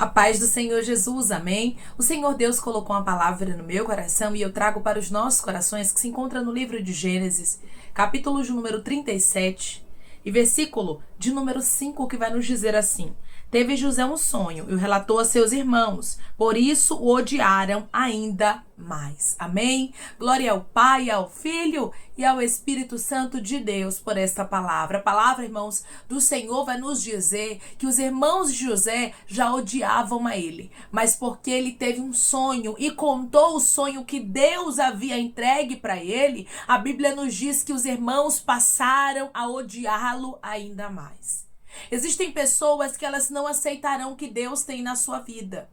A paz do Senhor Jesus, amém? O Senhor Deus colocou uma palavra no meu coração e eu trago para os nossos corações que se encontra no livro de Gênesis, capítulo de número 37 e versículo de número 5, que vai nos dizer assim: Teve José um sonho e o relatou a seus irmãos, por isso o odiaram ainda mais. Amém? Glória ao Pai, ao Filho e ao Espírito Santo de Deus por esta palavra. A palavra, irmãos, do Senhor vai nos dizer que os irmãos de José já odiavam a ele, mas porque ele teve um sonho e contou o sonho que Deus havia entregue para ele, a Bíblia nos diz que os irmãos passaram a odiá-lo ainda mais. Existem pessoas que elas não aceitarão o que Deus tem na sua vida.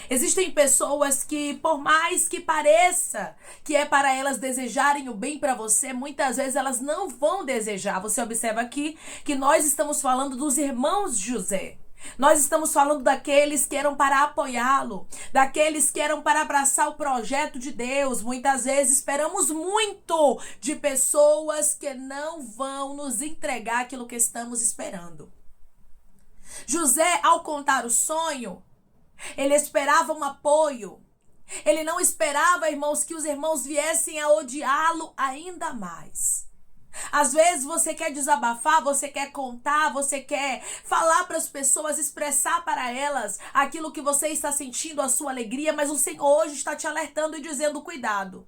Existem pessoas que, por mais que pareça que é para elas desejarem o bem para você, muitas vezes elas não vão desejar. Você observa aqui que nós estamos falando dos irmãos de José. Nós estamos falando daqueles que eram para apoiá-lo, daqueles que eram para abraçar o projeto de Deus. Muitas vezes esperamos muito de pessoas que não vão nos entregar aquilo que estamos esperando. José, ao contar o sonho, ele esperava um apoio. Ele não esperava, irmãos, que os irmãos viessem a odiá-lo ainda mais. Às vezes você quer desabafar, você quer contar, você quer falar para as pessoas, expressar para elas aquilo que você está sentindo, a sua alegria, mas o Senhor hoje está te alertando e dizendo: cuidado.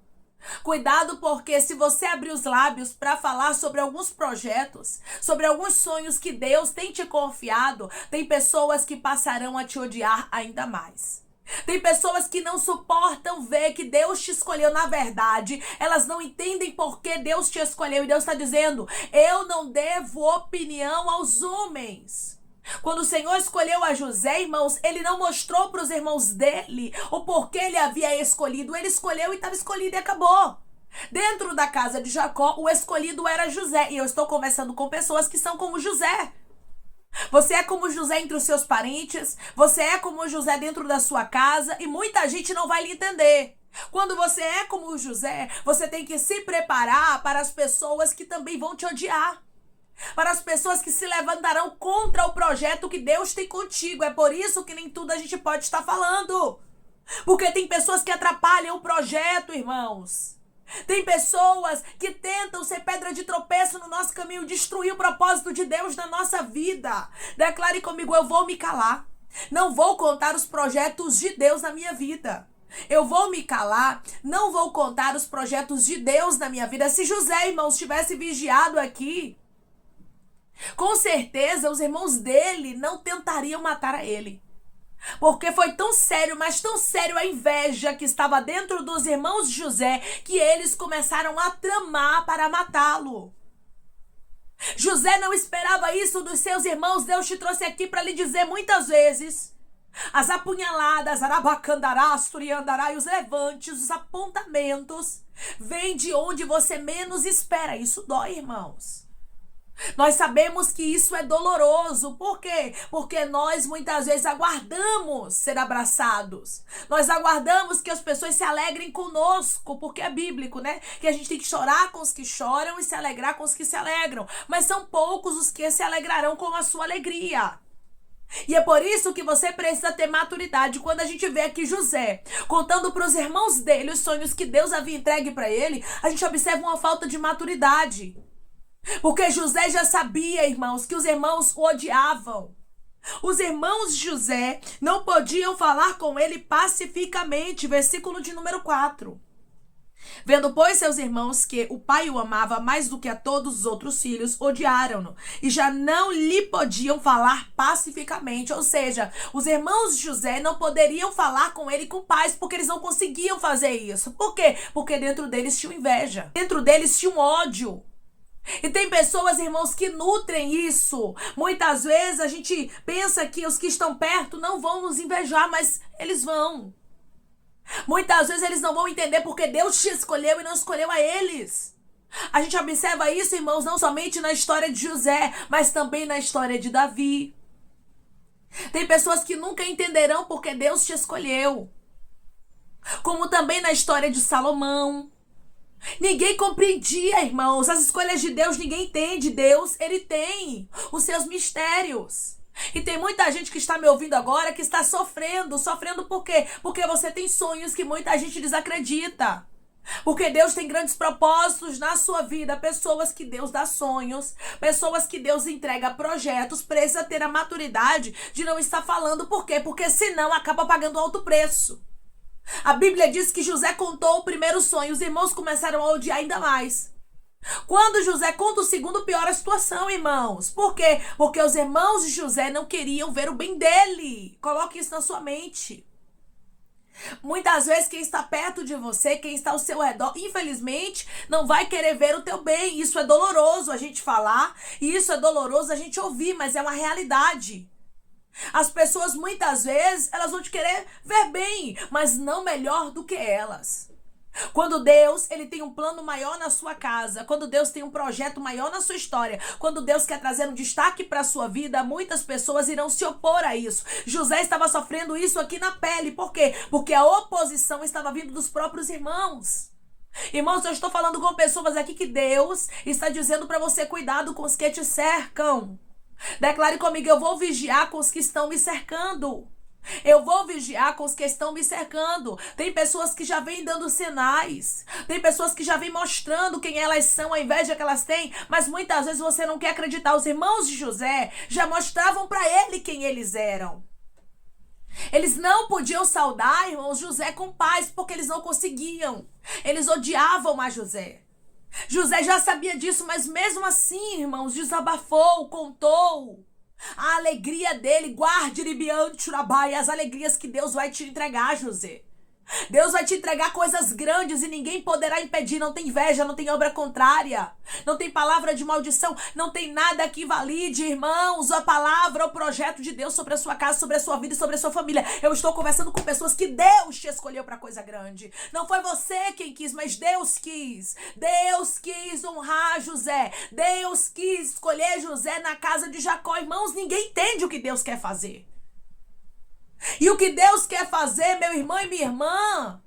Cuidado, porque se você abrir os lábios para falar sobre alguns projetos, sobre alguns sonhos que Deus tem te confiado, tem pessoas que passarão a te odiar ainda mais. Tem pessoas que não suportam ver que Deus te escolheu. Na verdade, elas não entendem por que Deus te escolheu. E Deus está dizendo: eu não devo opinião aos homens. Quando o Senhor escolheu a José, irmãos, ele não mostrou para os irmãos dele o porquê ele havia escolhido. Ele escolheu e estava escolhido e acabou. Dentro da casa de Jacó, o escolhido era José. E eu estou conversando com pessoas que são como José. Você é como José entre os seus parentes, você é como José dentro da sua casa e muita gente não vai lhe entender. Quando você é como José, você tem que se preparar para as pessoas que também vão te odiar. Para as pessoas que se levantarão contra o projeto que Deus tem contigo. É por isso que nem tudo a gente pode estar falando. Porque tem pessoas que atrapalham o projeto, irmãos. Tem pessoas que tentam ser pedra de tropeço no nosso caminho, destruir o propósito de Deus na nossa vida. Declare comigo: eu vou me calar. Não vou contar os projetos de Deus na minha vida. Eu vou me calar, não vou contar os projetos de Deus na minha vida. Se José, irmãos, tivesse vigiado aqui, com certeza os irmãos dele não tentariam matar a ele. Porque foi tão sério, mas tão sério a inveja que estava dentro dos irmãos de José, que eles começaram a tramar para matá-lo. José não esperava isso dos seus irmãos. Deus te trouxe aqui para lhe dizer muitas vezes: as apunhaladas, arabacandarás, turiandará, e os levantes, os apontamentos, vêm de onde você menos espera. Isso dói, irmãos. Nós sabemos que isso é doloroso. Por quê? Porque nós muitas vezes aguardamos ser abraçados. Nós aguardamos que as pessoas se alegrem conosco, porque é bíblico, né? Que a gente tem que chorar com os que choram e se alegrar com os que se alegram. Mas são poucos os que se alegrarão com a sua alegria. E é por isso que você precisa ter maturidade. Quando a gente vê aqui José contando para os irmãos dele os sonhos que Deus havia entregue para ele, a gente observa uma falta de maturidade. Porque José já sabia, irmãos, que os irmãos o odiavam. Os irmãos de José não podiam falar com ele pacificamente. Versículo de número 4. Vendo, pois, seus irmãos que o pai o amava mais do que a todos os outros filhos, odiaram-no e já não lhe podiam falar pacificamente. Ou seja, os irmãos de José não poderiam falar com ele com paz, porque eles não conseguiam fazer isso. Por quê? Porque dentro deles tinha inveja, dentro deles tinha um ódio. E tem pessoas, irmãos, que nutrem isso. Muitas vezes a gente pensa que os que estão perto não vão nos invejar, mas eles vão. Muitas vezes eles não vão entender porque Deus te escolheu e não escolheu a eles. A gente observa isso, irmãos, não somente na história de José, mas também na história de Davi. Tem pessoas que nunca entenderão porque Deus te escolheu. Como também na história de Salomão. Ninguém compreendia, irmãos, as escolhas de Deus. Ninguém entende. Deus, ele tem os seus mistérios. E tem muita gente que está me ouvindo agora que está sofrendo. Sofrendo por quê? Porque você tem sonhos que muita gente desacredita. Porque Deus tem grandes propósitos na sua vida. Pessoas que Deus dá sonhos, pessoas que Deus entrega projetos, precisa ter a maturidade de não estar falando. Por quê? Porque senão acaba pagando alto preço. A Bíblia diz que José contou o primeiro sonho, os irmãos começaram a odiar ainda mais. Quando José conta o segundo, piora a situação, irmãos. Por quê? Porque os irmãos de José não queriam ver o bem dele. Coloque isso na sua mente. Muitas vezes quem está perto de você, quem está ao seu redor, infelizmente, não vai querer ver o teu bem. Isso é doloroso a gente falar, e isso é doloroso a gente ouvir, mas é uma realidade. As pessoas, muitas vezes, elas vão te querer ver bem, mas não melhor do que elas. Quando Deus, ele tem um plano maior na sua casa, quando Deus tem um projeto maior na sua história, quando Deus quer trazer um destaque para a sua vida, muitas pessoas irão se opor a isso. José estava sofrendo isso aqui na pele. Por quê? Porque a oposição estava vindo dos próprios irmãos. Irmãos, eu estou falando com pessoas aqui que Deus está dizendo para você: cuidado com os que te cercam. Declare comigo: eu vou vigiar com os que estão me cercando. Eu vou vigiar com os que estão me cercando. Tem pessoas que já vêm dando sinais. Tem pessoas que já vêm mostrando quem elas são, a inveja que elas têm. Mas muitas vezes você não quer acreditar. Os irmãos de José já mostravam para ele quem eles eram. Eles não podiam saudar, irmãos, José com paz, porque eles não conseguiam. Eles odiavam a José. José já sabia disso, mas mesmo assim, irmãos, desabafou, contou a alegria dele. Guarde as alegrias que Deus vai te entregar, José. Deus vai te entregar coisas grandes e ninguém poderá impedir. Não tem inveja, não tem obra contrária, não tem palavra de maldição, não tem nada que valide, irmãos, a palavra, o projeto de Deus sobre a sua casa, sobre a sua vida e sobre a sua família. Eu estou conversando com pessoas que Deus te escolheu para coisa grande. Não foi você quem quis, mas Deus quis. Deus quis honrar José. Deus quis escolher José na casa de Jacó. Irmãos, ninguém entende o que Deus quer fazer. E o que Deus quer fazer, meu irmão e minha irmã,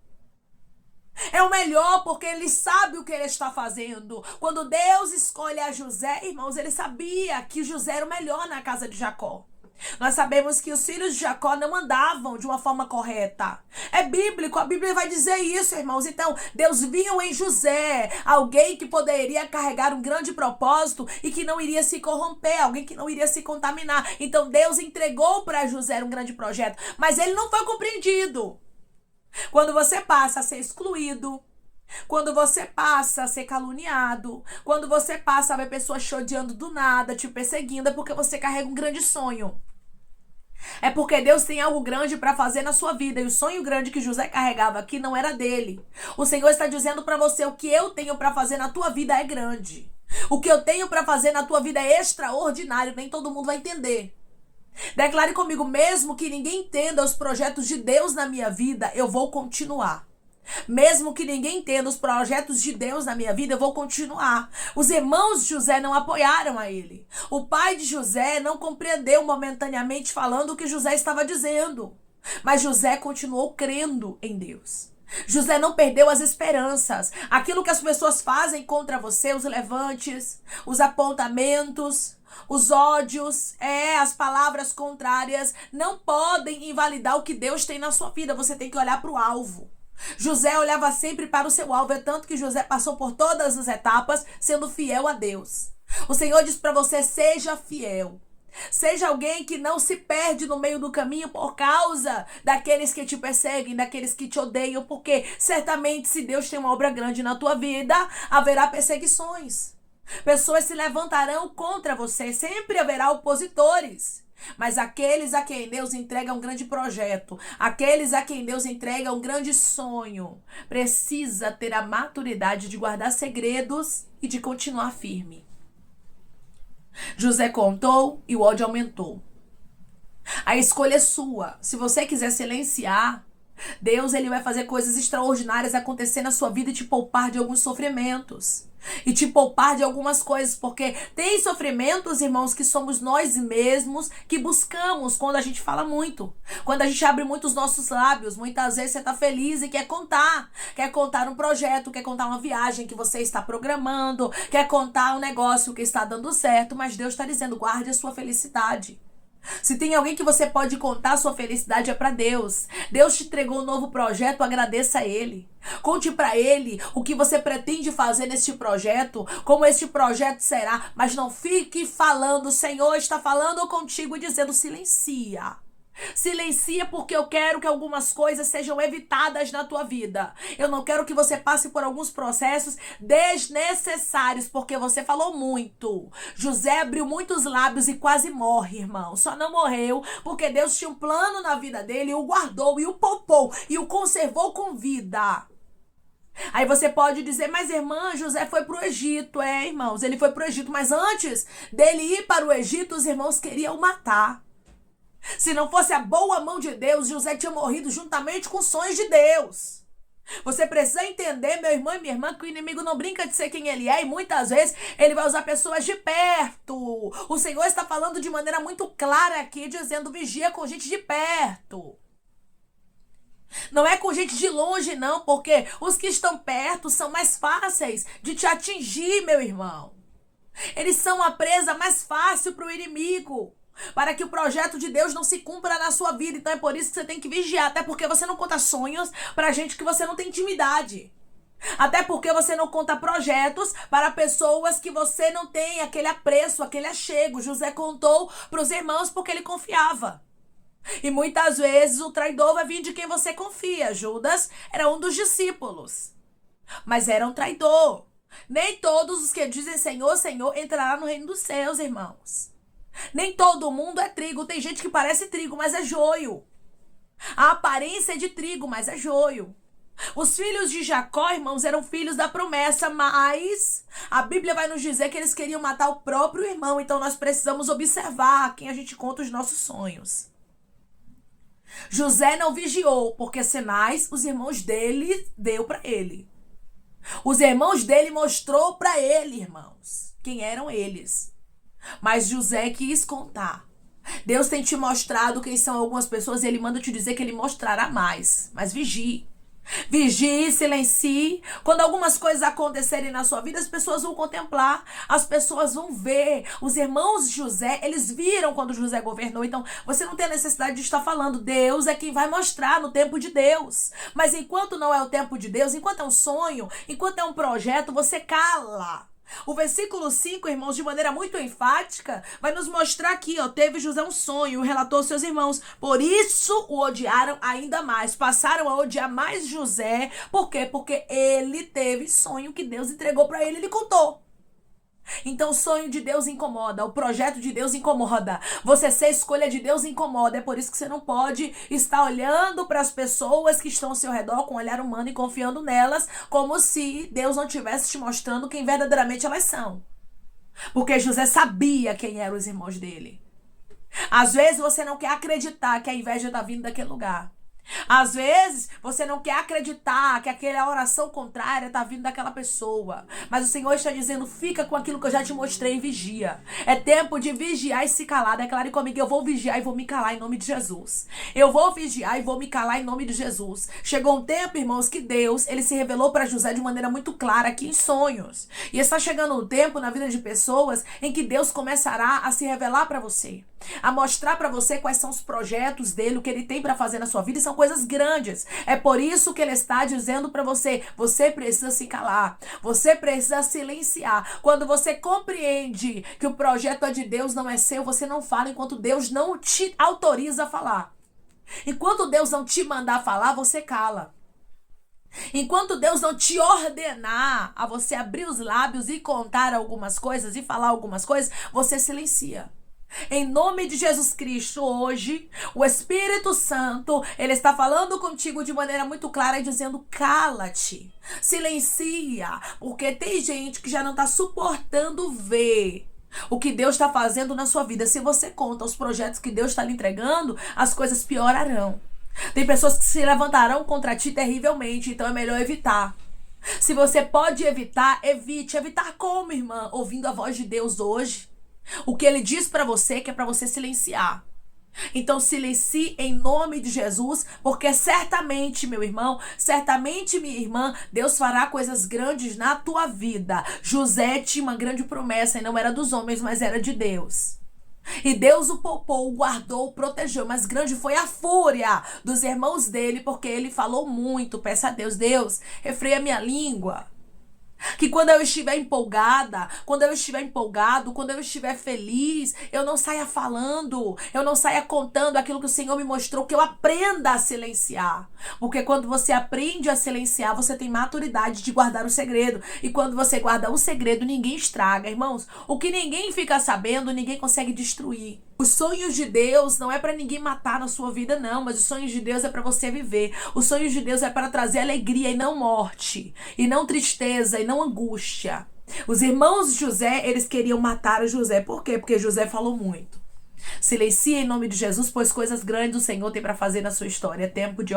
é o melhor, porque Ele sabe o que Ele está fazendo. Quando Deus escolhe a José, irmãos, Ele sabia que José era o melhor na casa de Jacó. Nós sabemos que os filhos de Jacó não andavam de uma forma correta. É bíblico, a Bíblia vai dizer isso, irmãos. Então, Deus viu em José alguém que poderia carregar um grande propósito e que não iria se corromper, alguém que não iria se contaminar. Então, Deus entregou para José um grande projeto, mas ele não foi compreendido. Quando você passa a ser excluído, quando você passa a ser caluniado, quando você passa a ver pessoas te odiando do nada, te perseguindo, é porque você carrega um grande sonho. É porque Deus tem algo grande para fazer na sua vida. E o sonho grande que José carregava aqui não era dele. O Senhor está dizendo para você: o que eu tenho para fazer na tua vida é grande. O que eu tenho para fazer na tua vida é extraordinário. Nem todo mundo vai entender. Declare comigo: mesmo que ninguém entenda os projetos de Deus na minha vida, eu vou continuar. Mesmo que ninguém entenda os projetos de Deus na minha vida, eu vou continuar. Os irmãos de José não apoiaram a ele. O pai de José não compreendeu momentaneamente falando o que José estava dizendo. Mas José continuou crendo em Deus. José não perdeu as esperanças. Aquilo que as pessoas fazem contra você, os levantes, os apontamentos, os ódios, as palavras contrárias, não podem invalidar o que Deus tem na sua vida. Você tem que olhar para o alvo. José olhava sempre para o seu alvo, é tanto que José passou por todas as etapas sendo fiel a Deus. O Senhor diz para você: seja fiel. Seja alguém que não se perde no meio do caminho por causa daqueles que te perseguem, daqueles que te odeiam, porque certamente se Deus tem uma obra grande na tua vida, haverá perseguições. Pessoas se levantarão contra você, sempre haverá opositores. Mas aqueles a quem Deus entrega um grande projeto, aqueles a quem Deus entrega um grande sonho, precisa ter a maturidade de guardar segredos e de continuar firme. José contou e o ódio aumentou. A escolha é sua. Se você quiser silenciar, Deus, ele vai fazer coisas extraordinárias acontecer na sua vida e te poupar de alguns sofrimentos. E te poupar de algumas coisas, porque tem sofrimentos, irmãos, que somos nós mesmos que buscamos quando a gente fala muito. Quando a gente abre muito os nossos lábios, muitas vezes você tá feliz e quer contar. Quer contar um projeto, quer contar uma viagem que você está programando, quer contar um negócio que está dando certo, mas Deus está dizendo: guarde a sua felicidade. Se tem alguém que você pode contar sua felicidade, é para Deus. Deus te entregou um novo projeto, agradeça a Ele. Conte para Ele o que você pretende fazer neste projeto, como este projeto será, mas não fique falando, o Senhor está falando contigo e dizendo, silencia. Silencia, porque eu quero que algumas coisas sejam evitadas na tua vida. Eu não quero que você passe por alguns processos desnecessários, porque você falou muito. José abriu muitos lábios e quase morre, irmão. Só não morreu porque Deus tinha um plano na vida dele, e o guardou, e o poupou, e o conservou com vida. Aí você pode dizer, mas irmã, José foi para o Egito. É, irmãos, ele foi para o Egito, mas antes dele ir para o Egito, os irmãos queriam o matar. Se não fosse a boa mão de Deus, José tinha morrido juntamente com os sonhos de Deus. Você precisa entender, meu irmão e minha irmã, que o inimigo não brinca de ser quem ele é, e muitas vezes ele vai usar pessoas de perto. O Senhor está falando de maneira muito clara aqui, dizendo, vigia com gente de perto. Não é com gente de longe, não, porque os que estão perto são mais fáceis de te atingir, meu irmão. Eles são a presa mais fácil para o inimigo, para que o projeto de Deus não se cumpra na sua vida. Então é por isso que você tem que vigiar, até porque você não conta sonhos para gente que você não tem intimidade. Até porque você não conta projetos para pessoas que você não tem aquele apreço, aquele achego. José contou para os irmãos porque ele confiava. E muitas vezes o traidor vai vir de quem você confia. Judas era um dos discípulos, mas era um traidor. Nem todos os que dizem Senhor, Senhor entrarão no reino dos céus, irmãos. Nem todo mundo é trigo. Tem gente que parece trigo, mas é joio. A aparência é de trigo, mas é joio. Os filhos de Jacó, irmãos, eram filhos da promessa, mas a Bíblia vai nos dizer que eles queriam matar o próprio irmão. Então nós precisamos observar a quem a gente conta os nossos sonhos. José não vigiou, porque sinais os irmãos dele deu para ele. Os irmãos dele mostrou para ele, irmãos, quem eram eles. Mas José quis contar. Deus tem te mostrado quem são algumas pessoas e ele manda te dizer que ele mostrará mais. Mas vigie. Vigie, silencie. Quando algumas coisas acontecerem na sua vida, as pessoas vão contemplar, as pessoas vão ver. Os irmãos de José, eles viram quando José governou. Então, você não tem a necessidade de estar falando. Deus é quem vai mostrar no tempo de Deus. Mas enquanto não é o tempo de Deus, enquanto é um sonho, enquanto é um projeto, você cala. O versículo 5, irmãos, de maneira muito enfática, vai nos mostrar aqui, ó, teve José um sonho, relatou aos seus irmãos, por isso o odiaram ainda mais, passaram a odiar mais José. Por quê? Porque ele teve sonho que Deus entregou para ele contou. Então o sonho de Deus incomoda, o projeto de Deus incomoda, você ser escolha de Deus incomoda. É por isso que você não pode estar olhando para as pessoas que estão ao seu redor com um olhar humano e confiando nelas, como se Deus não estivesse te mostrando quem verdadeiramente elas são. Porque José sabia quem eram os irmãos dele. Às vezes você não quer acreditar que a inveja está vindo daquele lugar. Às vezes você não quer acreditar que aquela oração contrária está vindo daquela pessoa, mas o Senhor está dizendo, fica com aquilo que eu já te mostrei e vigia. É tempo de vigiar e se calar. Declare comigo, eu vou vigiar e vou me calar em nome de Jesus. Eu vou vigiar e vou me calar em nome de Jesus. Chegou um tempo, irmãos, que Deus, ele se revelou para José de maneira muito clara aqui em sonhos. E está chegando um tempo na vida de pessoas em que Deus começará a se revelar para você, a mostrar para você quais são os projetos dele, o que ele tem para fazer na sua vida, e são coisas grandes. É por isso que ele está dizendo para você, você precisa se calar, você precisa silenciar. Quando você compreende que o projeto é de Deus, não é seu, você não fala enquanto Deus não te autoriza a falar. Enquanto Deus não te mandar falar, você cala. Enquanto Deus não te ordenar a você abrir os lábios e contar algumas coisas e falar algumas coisas, você silencia. Em nome de Jesus Cristo, hoje, o Espírito Santo, ele está falando contigo de maneira muito clara e dizendo, cala-te, silencia, porque tem gente que já não está suportando ver o que Deus está fazendo na sua vida. Se você conta os projetos que Deus está lhe entregando, as coisas piorarão. Tem pessoas que se levantarão contra ti terrivelmente, então é melhor evitar. Se você pode evitar, evite. Evitar como, irmã? Ouvindo a voz de Deus hoje. O que ele diz para você, que é para você silenciar. Então silencie em nome de Jesus, porque certamente, meu irmão, certamente, minha irmã, Deus fará coisas grandes na tua vida. José tinha uma grande promessa e não era dos homens, mas era de Deus. E Deus o poupou, o guardou, o protegeu. Mas grande foi a fúria dos irmãos dele, porque ele falou muito. Peça a Deus, Deus, refreia minha língua. Que quando eu estiver empolgada, quando eu estiver empolgado, quando eu estiver feliz, eu não saia falando, eu não saia contando aquilo que o Senhor me mostrou, que eu aprenda a silenciar. Porque quando você aprende a silenciar, você tem maturidade de guardar o segredo. E quando você guarda o segredo, ninguém estraga, irmãos. O que ninguém fica sabendo, ninguém consegue destruir. Os sonhos de Deus não é para ninguém matar na sua vida, não. Mas os sonhos de Deus é para você viver. Os sonhos de Deus é para trazer alegria e não morte. E não tristeza e não angústia. Os irmãos de José, eles queriam matar a José. Por quê? Porque José falou muito. Silencia em nome de Jesus, pois coisas grandes o Senhor tem para fazer na sua história. É tempo de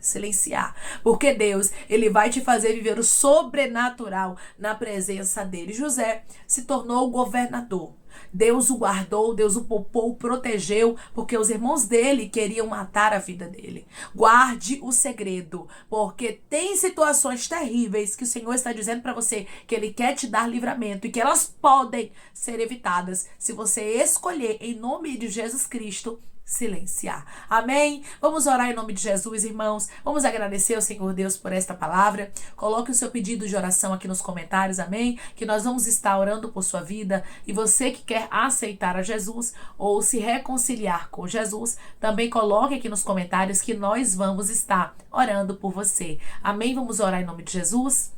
silenciar. Porque Deus, ele vai te fazer viver o sobrenatural na presença dele. José se tornou o governador. Deus o guardou, Deus o poupou, o protegeu, porque os irmãos dele queriam matar a vida dele. Guarde o segredo, porque tem situações terríveis que o Senhor está dizendo para você que ele quer te dar livramento e que elas podem ser evitadas se você escolher, em nome de Jesus Cristo, silenciar. Amém? Vamos orar em nome de Jesus, irmãos. Vamos agradecer ao Senhor Deus por esta palavra. Coloque o seu pedido de oração aqui nos comentários, amém? Que nós vamos estar orando por sua vida. E você que quer aceitar a Jesus ou se reconciliar com Jesus, também coloque aqui nos comentários que nós vamos estar orando por você. Amém? Vamos orar em nome de Jesus.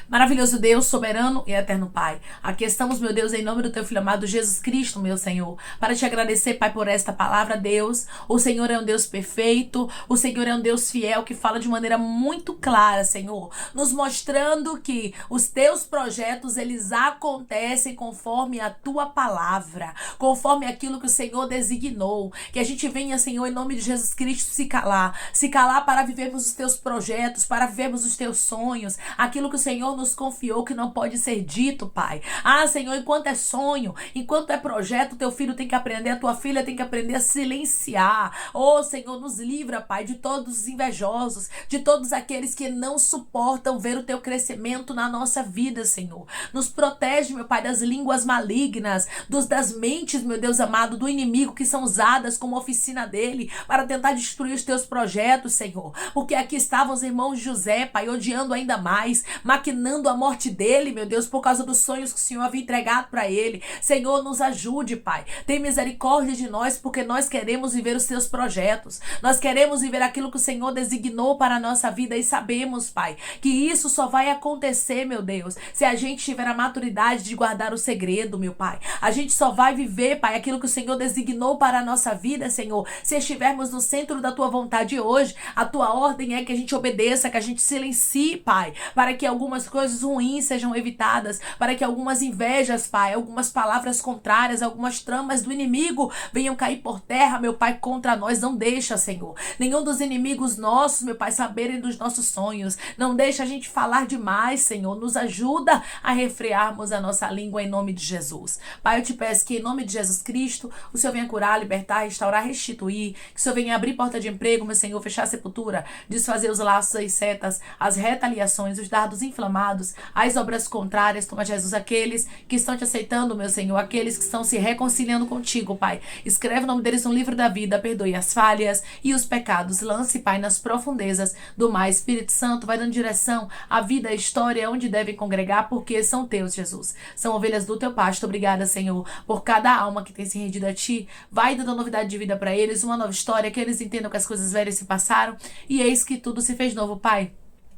Maravilhoso Deus, soberano e eterno Pai, aqui estamos, meu Deus, em nome do teu Filho amado Jesus Cristo, meu Senhor, para te agradecer, Pai, por esta palavra, Deus. O Senhor é um Deus perfeito, o Senhor é um Deus fiel que fala de maneira muito clara, Senhor, nos mostrando que os teus projetos, eles acontecem conforme a tua palavra, conforme aquilo que o Senhor designou, que a gente venha, Senhor, em nome de Jesus Cristo, se calar para vivermos os teus projetos, para vivermos os teus sonhos, aquilo que o Senhor nos confiou que não pode ser dito, Pai. Senhor, enquanto é sonho, enquanto é projeto, teu filho tem que aprender, a tua filha tem que aprender a silenciar. Senhor, nos livra, Pai, de todos os invejosos, de todos aqueles que não suportam ver o teu crescimento na nossa vida, Senhor. Nos protege, meu Pai, das línguas malignas, das mentes, meu Deus amado, do inimigo que são usadas como oficina dele para tentar destruir os teus projetos, Senhor. Porque aqui estavam os irmãos de José, Pai, odiando ainda mais, maquinando a morte dele, meu Deus, por causa dos sonhos que o Senhor havia entregado para ele. Senhor, nos ajude, Pai. Tem misericórdia de nós, porque nós queremos viver os teus projetos. Nós queremos viver aquilo que o Senhor designou para a nossa vida e sabemos, Pai, que isso só vai acontecer, meu Deus, se a gente tiver a maturidade de guardar o segredo, meu Pai. A gente só vai viver, Pai, aquilo que o Senhor designou para a nossa vida, Senhor, se estivermos no centro da tua vontade hoje. A tua ordem é que a gente obedeça, que a gente silencie, Pai, para que algumas coisas ruins sejam evitadas, para que algumas invejas, Pai, algumas palavras contrárias, algumas tramas do inimigo venham cair por terra, meu Pai, contra nós. Não deixa, Senhor, nenhum dos inimigos nossos, meu Pai, saberem dos nossos sonhos. Não deixa a gente falar demais, Senhor. Nos ajuda a refrearmos a nossa língua em nome de Jesus. Pai, eu te peço que em nome de Jesus Cristo, o Senhor venha curar, libertar, restaurar, restituir, que o Senhor venha abrir porta de emprego, meu Senhor, fechar a sepultura, desfazer os laços e setas, as retaliações, os dardos inflamados, as obras contrárias. Toma, Jesus, aqueles que estão te aceitando, meu Senhor, aqueles que estão se reconciliando contigo, Pai. Escreve o nome deles no livro da vida, perdoe as falhas e os pecados. Lance, Pai, nas profundezas do mar. Espírito Santo, vai dando direção à vida, à história, onde devem congregar, porque são teus, Jesus. São ovelhas do teu pasto. Obrigada, Senhor, por cada alma que tem se rendido a ti. Vai dando novidade de vida para eles, uma nova história, que eles entendam que as coisas velhas se passaram e eis que tudo se fez novo, Pai.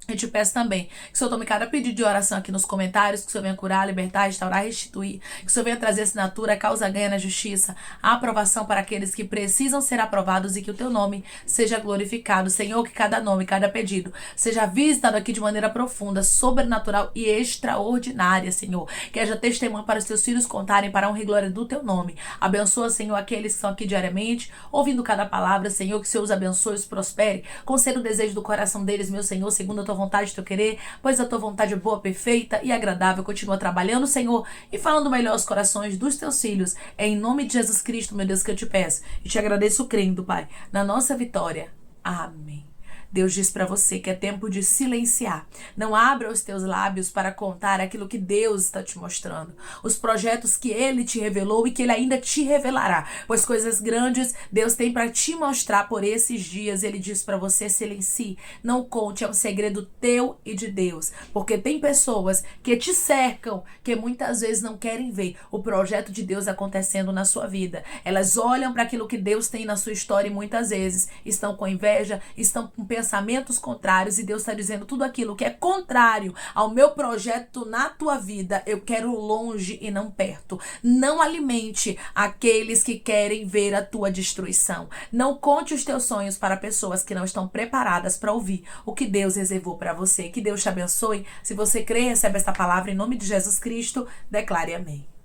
Eu te peço também que o Senhor tome cada pedido de oração aqui nos comentários, que o Senhor venha curar, libertar, restaurar, restituir, que o Senhor venha trazer assinatura, causa ganha na justiça, a aprovação para aqueles que precisam ser aprovados e que o teu nome seja glorificado. Senhor, que cada nome, cada pedido seja visitado aqui de maneira profunda, sobrenatural e extraordinária, Senhor. Que haja testemunho para os teus filhos contarem para a honra e glória do teu nome. Abençoa, Senhor, aqueles que estão aqui diariamente, ouvindo cada palavra, Senhor, que o Senhor os abençoe, os prospere, conceda o desejo do coração deles, meu Senhor, segundo a tua vontade, teu querer, pois a tua vontade é boa, perfeita e agradável. Continua trabalhando, Senhor, e falando melhor aos corações dos teus filhos. É em nome de Jesus Cristo, meu Deus, que eu te peço e te agradeço crendo, Pai, na nossa vitória. Amém. Deus diz para você que é tempo de silenciar. Não abra os teus lábios para contar aquilo que Deus está te mostrando. Os projetos que Ele te revelou e que Ele ainda te revelará. Pois coisas grandes Deus tem para te mostrar por esses dias. Ele diz para você: silencie. Não conte, é um segredo teu e de Deus. Porque tem pessoas que te cercam, que muitas vezes não querem ver o projeto de Deus acontecendo na sua vida. Elas olham para aquilo que Deus tem na sua história e muitas vezes estão com inveja, estão com pensamentos contrários, e Deus está dizendo: tudo aquilo que é contrário ao meu projeto na tua vida, eu quero longe e não perto. Não alimente aqueles que querem ver a tua destruição. Não conte os teus sonhos para pessoas que não estão preparadas para ouvir o que Deus reservou para você. Que Deus te abençoe. Se você crê, recebe esta palavra em nome de Jesus Cristo, declare amém.